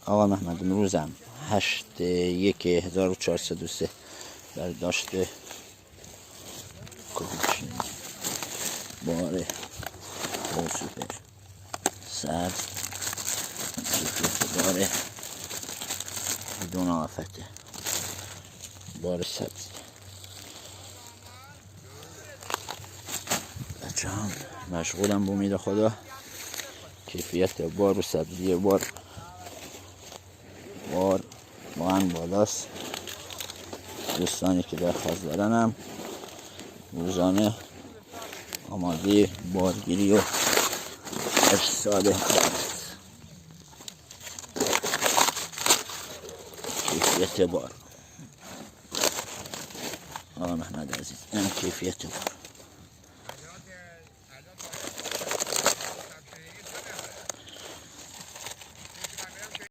آقا محمد امروزم 8/1/1403 برداشت کپیچین بار سوپر سبز بار بدون آفته بار سبز. بچه هم مشغولم به امید خدا. کیفیت بار و سبزی بار واقعا بالاست. دوستانی که درخواست دارن هم روزانه آماده بارگیری و ارسال کیفیت بار. آقا محمد عزیز این کیفیت بار.